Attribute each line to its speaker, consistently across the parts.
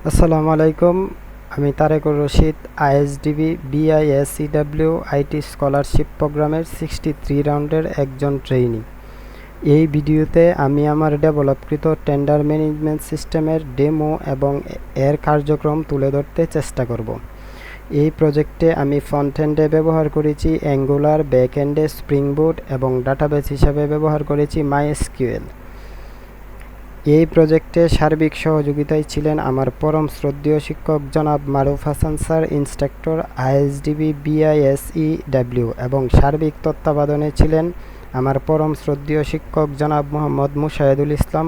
Speaker 1: আসসালামু আলাইকুম। আমি তারেকুর রশিদ, আইএসডিবি বিআইএসইডব্লিউ আইটি স্কলারশিপ প্রোগ্রামের 63 রাউন্ডের একজন ট্রেইনি। এই ভিডিওতে আমি আমার ডেভেলপকৃত টেন্ডার ম্যানেজমেন্ট সিস্টেমের ডেমো এবং এর কার্যক্রম তুলে ধরতে চেষ্টা করব। এই প্রজেক্টে আমি ফ্রন্ট এন্ডে ব্যবহার করেছি অ্যাঙ্গুলার, ব্যাক এন্ডে স্প্রিং বুট এবং ডাটাবেস হিসাবে ব্যবহার করেছি মাইএসকিউএল। এই প্রজেক্টে সার্বিক সহযোগিতায় ছিলেন আমার পরম শ্রদ্ধেয় শিক্ষক জনাব মারুফ হাসান স্যার, ইন্সট্রাক্টর আইএসডিবি বিআইএসইডব্লিউ, এবং সার্বিক তত্ত্বাবধানে ছিলেন আমার পরম শ্রদ্ধেয় শিক্ষক জনাব মোহাম্মদ মুশাহিদুল ইসলাম,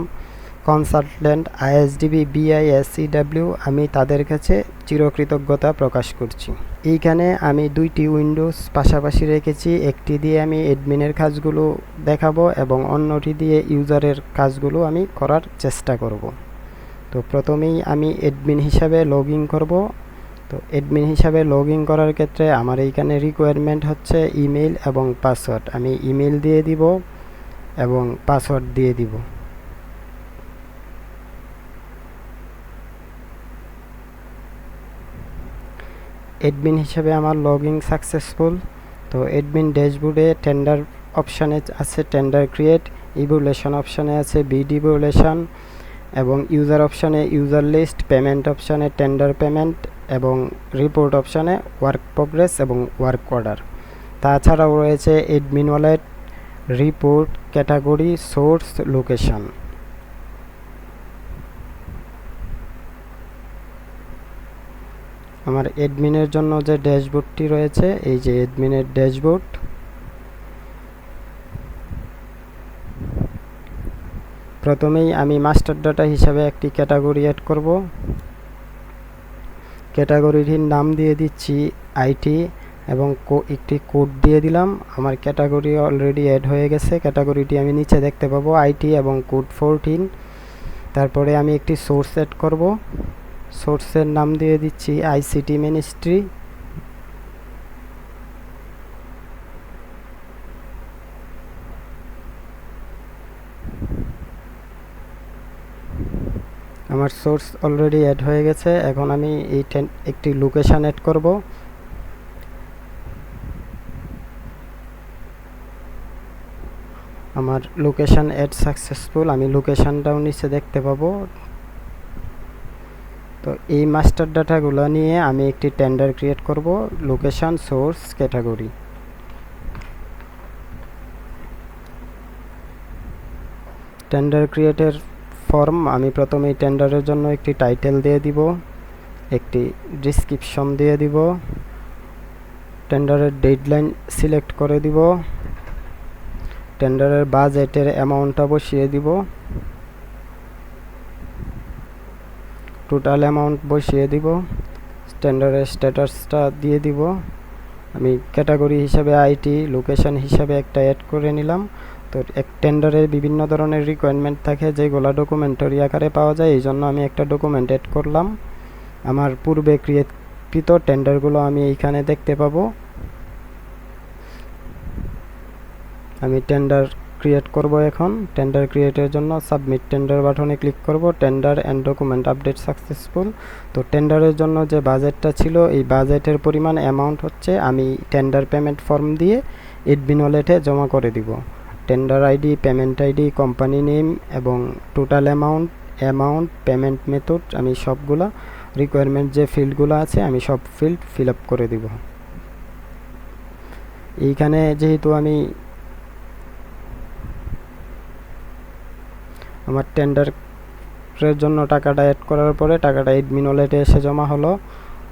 Speaker 1: কনসালটেন্ট আইএসডিবি বিআইএসইডব্লিউ। আমি তাদের কাছে চিরকৃতজ্ঞতা প্রকাশ করছি। এইখানে আমি দুইটি উইন্ডোজ পাশাপাশি রেখেছি, একটি দিয়ে আমি অ্যাডমিনের কাজগুলো দেখাবো এবং অন্যটি দিয়ে ইউজারের কাজগুলো আমি করার চেষ্টা করব। তো প্রথমেই আমি অ্যাডমিন হিসাবে লগ ইন করবো। তো অ্যাডমিন হিসাবে লগ ইন করার ক্ষেত্রে আমার এইখানে রিকোয়ারমেন্ট হচ্ছে ইমেল এবং পাসওয়ার্ড। আমি ইমেল দিয়ে দিব এবং পাসওয়ার্ড দিয়ে দিব। অ্যাডমিন হিসেবে আমার লগ ইন সাকসেসফুল। তো অ্যাডমিন ড্যাশবোর্ডে টেন্ডার অপশানে আছে টেন্ডার ক্রিয়েট, ইভ্যালুয়েশন অপশানে আছে বিড ইভ্যালুয়েশন, এবং ইউজার অপশানে ইউজার লিস্ট, পেমেন্ট অপশানে টেন্ডার পেমেন্ট, এবং রিপোর্ট অপশানে ওয়ার্ক প্রোগ্রেস এবং ওয়ার্ক অর্ডার। তাছাড়াও রয়েছে admin wallet, report, category, source, location. আমার অ্যাডমিনের জন্য যে ড্যাশবোর্ডটি রয়েছে, এই যে অ্যাডমিনের ড্যাশবোর্ড। প্রথমেই আমি মাস্টার ডাটা হিসাবে একটি ক্যাটাগরি অ্যাড করব। ক্যাটাগরিটির নাম দিয়ে দিচ্ছি আইটি এবং একটি কোড দিয়ে দিলাম। আমার ক্যাটাগরি অলরেডি অ্যাড হয়ে গেছে। ক্যাটাগরিটি আমি নিচে দেখতে পাবো আইটি এবং কোড 14। তারপরে আমি একটি সোর্স অ্যাড করব। সোর্সের নাম দিয়ে দিচ্ছি আইসিটি মিনিস্ট্রি। আমার সোর্স অলরেডি অ্যাড হয়ে গেছে। এখন আমি একটি লোকেশন অ্যাড করব। আমার লোকেশন অ্যাড সাকসেসফুল। আমি লোকেশনটাও নিচে দেখতে পাবো। তো এই মাস্টার ডাটাগুলো নিয়ে আমি একটি টেন্ডার ক্রিয়েট করব, লোকেশন, সোর্স, ক্যাটাগরি। টেন্ডার ক্রিয়েটের ফর্ম আমি প্রথমেই টেন্ডারের জন্য একটি টাইটেল দিয়ে দিব, একটি ডিসক্রিপশন দিয়ে দিব, টেন্ডারের ডেডলাইন সিলেক্ট করে দিব, টেন্ডারের বাজেটের অ্যামাউন্টটা বসিয়ে দিব, টোটাল অ্যামাউন্ট বসিয়ে দিব, টেন্ডারের স্ট্যাটাসটা দিয়ে দিব। আমি ক্যাটাগরি হিসাবে আইটি, লোকেশন হিসাবে একটা অ্যাড করে নিলাম। তো এক টেন্ডারের বিভিন্ন ধরনের রিকোয়ারমেন্ট থাকে যেগুলো ডকুমেন্টারি আকারে পাওয়া যায়, এই জন্য আমি একটা ডকুমেন্ট অ্যাড করলাম। আমার পূর্বে ক্রিয়েটকৃত টেন্ডারগুলো আমি এইখানে দেখতে পাবো। আমি টেন্ডার ক্রিয়েট করব। এখন টেন্ডার ক্রিয়েটের জন্য সাবমিট টেন্ডার বাটনে ক্লিক করব। Tender and document update successful. তো টেন্ডারের জন্য যে বাজেটটা ছিল, এই বাজেটের পরিমাণ অ্যামাউন্ট হচ্ছে আমি টেন্ডার পেমেন্ট ফর্ম দিয়ে অ্যাডমিন ওয়ালেটে জমা করে দিব। Tender ID, payment ID, company name এবং টোটাল অ্যামাউন্ট, পেমেন্ট মেথড, আমি সবগুলা রিকোয়ারমেন্ট যে ফিল্ডগুলো আছে আমি সব ফিল্ড ফিল আপ করে দিব। এইখানে যেহেতু আমি আমার টেন্ডারের জন্য টাকাটা অ্যাড করার পরে টাকাটা অ্যাডমিন ওয়ালেটে এসে জমা হলো।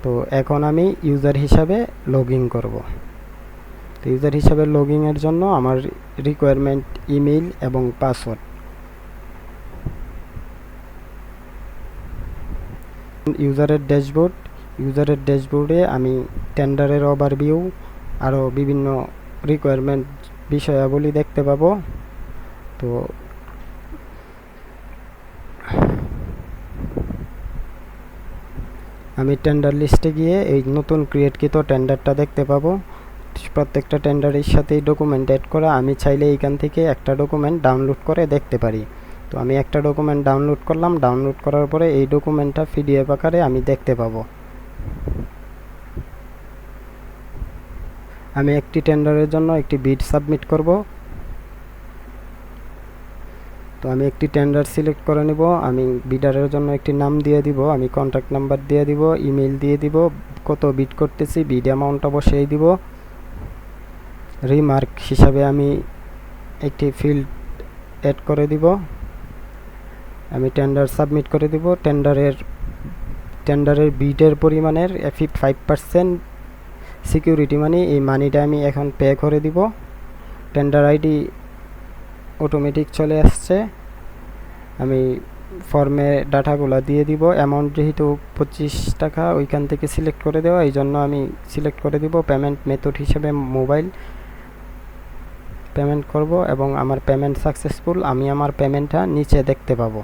Speaker 1: তো এখন আমি ইউজার হিসাবে লগ ইন করব। তো ইউজার হিসাবে লগ ইনের জন্য আমার রিকোয়ারমেন্ট ইমেইল এবং পাসওয়ার্ড। ইউজারের ড্যাশবোর্ডে আমি টেন্ডারের ওভারভিউ, আরও বিভিন্ন রিকোয়ারমেন্ট বিষয়াবলী দেখতে পাবো। তো আমি টেন্ডার লিস্টে গিয়ে এই নতুন ক্রিয়েটকৃত টেন্ডারটা দেখতে পাবো। প্রত্যেকটা টেন্ডারের সাথেই ডকুমেন্ট অ্যাড করা। আমি চাইলে এইখান থেকে একটা ডকুমেন্ট ডাউনলোড করে দেখতে পারি। তো আমি একটা ডকুমেন্ট ডাউনলোড করলাম, ডাউনলোড করার পরে এই ডকুমেন্টটা পিডিএফ আকারে আমি দেখতে পাবো। আমি একটি টেন্ডারের জন্য একটি বিড সাবমিট করব। তো আমি একটি টেন্ডার সিলেক্ট করে নেব। আমি বিডারের জন্য একটি নাম দিয়ে দিব, আমি কন্ট্যাক্ট নাম্বার দিয়ে দিব, ইমেল দিয়ে দিব, কত বিড করতেছি, বিড অ্যামাউন্টটা বসিয়ে দিব। রিমার্ক হিসাবে আমি একটি ফিল্ড অ্যাড করে দিব। আমি টেন্ডার সাবমিট করে দিব। টেন্ডারের বিডের পরিমাণের 5% সিকিউরিটি মানি, এই মানিটা আমি এখন পে করে দিব। টেন্ডার আইডি অটোমেটিক চলে আসছে। আমি ফর্মে ডাটাগুলো দিয়ে দিব। অ্যামাউন্ট যেহেতু 25 টাকা ওইখান থেকে সিলেক্ট করে দেওয়া, এই জন্য আমি সিলেক্ট করে দিব। পেমেন্ট মেথড হিসেবে মোবাইল পেমেন্ট করব এবং আমার পেমেন্ট সাকসেসফুল। আমি আমার পেমেন্টটা নিচে দেখতে পাবো।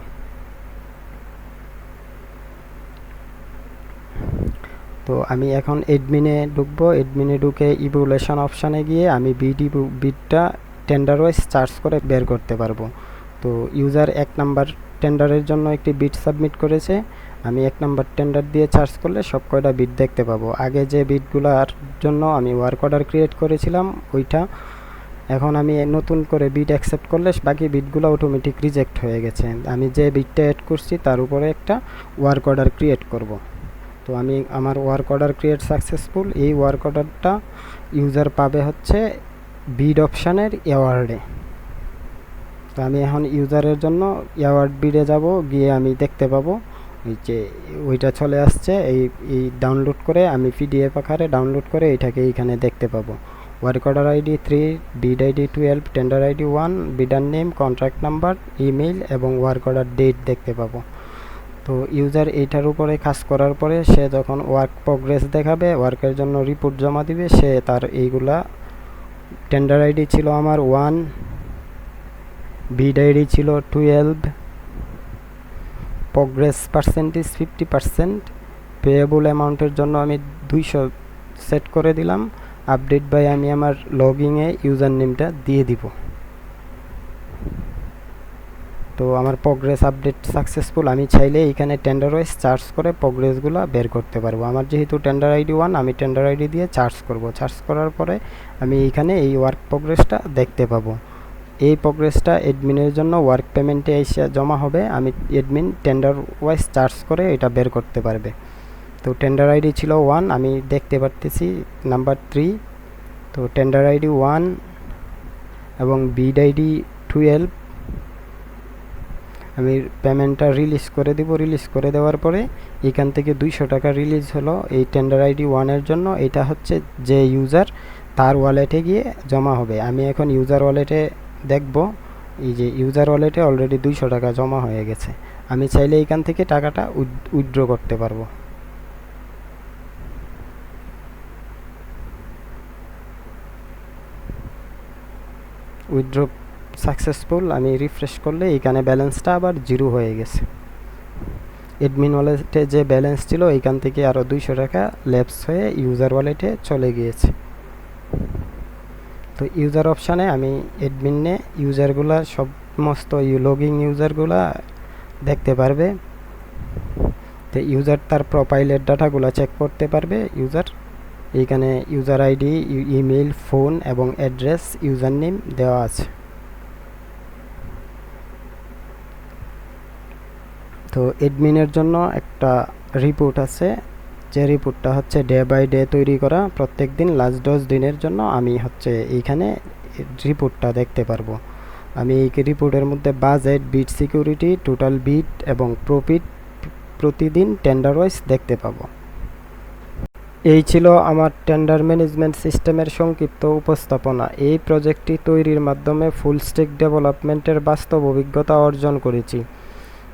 Speaker 1: তো আমি এখন এডমিনে ঢুকবো। এডমিনে ঢুকে ইভ্যালুয়েশন অপশানে গিয়ে আমি বিডটা টেন্ডার ওয়াইজ চার্জ করে বের করতে পারবো। তো ইউজার 1 নাম্বার টেন্ডারের জন্য একটি বিড সাবমিট করেছে। আমি 1 নাম্বার টেন্ডার দিয়ে চার্জ করলে সব কয়টা বিড দেখতে পাবো। আগে যে বিডগুলোর জন্য আমি ওয়ার্ক অর্ডার ক্রিয়েট করেছিলাম ওইটা, এখন আমি নতুন করে বিড অ্যাকসেপ্ট করলে বাকি বিডগুলো অটোমেটিক রিজেক্ট হয়ে গেছে। আমি যে বিডটা অ্যাড করছি তার উপরে একটা ওয়ার্ক অর্ডার ক্রিয়েট করব। তো আমি আমার ওয়ার্ক অর্ডার ক্রিয়েট সাকসেসফুল। এই ওয়ার্ক অর্ডারটা ইউজার পাবে হচ্ছে বিড অপশানের অ্যাওয়ার্ডে। তো আমি এখন ইউজারের জন্য অ্যাওয়ার্ড বিডে যাব, গিয়ে আমি দেখতে পাবো এই যে ওইটা চলে আসছে। এই ডাউনলোড করে আমি পিডিএফ আকারে ডাউনলোড করে এইটাকে এইখানে দেখতে পাবো। Work order ID 3, bid ID 12, tender ID 1, bidder name, contract number, email এবং ওয়ার্ক অর্ডার ডেট দেখতে পাবো। তো ইউজার এইটার উপরে কাজ করার পরে সে যখন ওয়ার্ক প্রোগ্রেস দেখাবে, ওয়ার্কের জন্য রিপোর্ট জমা দিবে, সে তার এইগুলা টেন্ডার আইডি ছিল আমার 1, বিড আইডি ছিল 12, প্রোগ্রেস পার্সেন্টেজ 50%, পেয়েবল অ্যামাউন্টের জন্য আমি 200 সেট করে দিলাম। আপডেট বাই আমি আমার লগইনে ইউজার নেমটা দিয়ে দিব। তো আমার প্রোগ্রেস আপডেট সাকসেসফুল। আমি চাইলে এখানে টেন্ডার ওয়াইজ চার্জ করে প্রোগ্রেসগুলো বের করতে পারবো। আমার যেহেতু টেন্ডার আইডি 1, আমি টেন্ডার আইডি দিয়ে চার্জ করব। চার্জ করার পরে আমি এইখানে এই ওয়ার্ক প্রোগ্রেসটা দেখতে পাবো। এই প্রোগ্রেসটা অ্যাডমিনের জন্য ওয়ার্ক পেমেন্টে এসে জমা হবে। আমি অ্যাডমিন টেন্ডার ওয়াইজ চার্জ করে এটা বের করতে পারবে। তো টেন্ডার আইডি ছিল 1, আমি দেখতে পারতেছি নাম্বার 3। তো টেন্ডার আইডি 1 এবং বিড আইডি 12 আমি পেমেন্টটা রিলিজ করে দিব। রিলিজ করে দেওয়ার পরে এখান থেকে 200 টাকা রিলিজ হলো এই টেন্ডার আইডি 1-এর জন্য। এটা হচ্ছে যে ইউজার তার ওয়ালেটে গিয়ে জমা হবে। আমি এখন ইউজার ওয়ালেটে দেখব, এই যে ইউজার ওয়ালেটে অলরেডি 200 টাকা জমা হয়ে গেছে। আমি চাইলে এখান থেকে টাকাটা উইথড্র করতে পারবো। Withdraw successful. আমি রিফ্রেশ করলে এইখানে ব্যালেন্সটা আবার 0 হয়ে গেছে। অ্যাডমিন ওয়ালেটে যে ব্যালেন্স ছিল এইখান থেকে আরও 200 টাকা ল্যাপস হয়ে ইউজার ওয়ালেটে চলে গিয়েছে। তো ইউজার অপশানে আমি অ্যাডমিনে ইউজারগুলা সমস্ত লগইন ইউজারগুলা দেখতে পারবে। তো ইউজার তার প্রোফাইলের ডাটাগুলো চেক করতে পারবে। ইউজার এইখানে ইউজার আইডি, ইমেইল, ফোন এবং অ্যাড্রেস, ইউজার নেম দেওয়া আছে। তো অ্যাডমিনের জন্য একটা রিপোর্ট আছে, যে রিপোর্টটা হচ্ছে ডে বাই ডে তৈরি করা। প্রত্যেক দিন লাস্ট 10 দিনের জন্য আমি হচ্ছে এইখানে রিপোর্টটা দেখতে পারবো। আমি এই রিপোর্টের মধ্যে বাজেট, বিড সিকিউরিটি, টোটাল বিড এবং প্রফিট প্রতিদিন টেন্ডার ওয়াইজ দেখতে পাবো। এই ছিল আমার টেন্ডার ম্যানেজমেন্ট সিস্টেমের সংক্ষিপ্ত উপস্থাপনা। এই প্রজেক্টটি তৈরির মাধ্যমে ফুল স্ট্যাক ডেভেলপমেন্টের বাস্তব অভিজ্ঞতা অর্জন করেছি,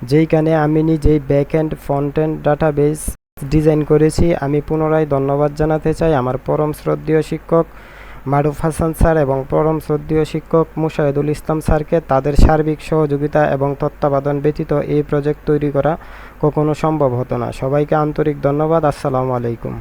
Speaker 1: যেইখানে আমি নিজেই back end front end database design করেছি। আমি পুনরায় ধন্যবাদ জানাতে চাই আমার পরম শ্রদ্ধেয় শিক্ষক মারুফ হাসান স্যার এবং পরম শ্রদ্ধেয় শিক্ষক মুশাহিদুল ইসলাম স্যারকে। তাদের সার্বিক সহযোগিতা এবং তত্ত্বাবধান ব্যতীত এই প্রজেক্ট তৈরি করা কখনো সম্ভব হতো না। সবাইকে আন্তরিক ধন্যবাদ। আসসালামু আলাইকুম।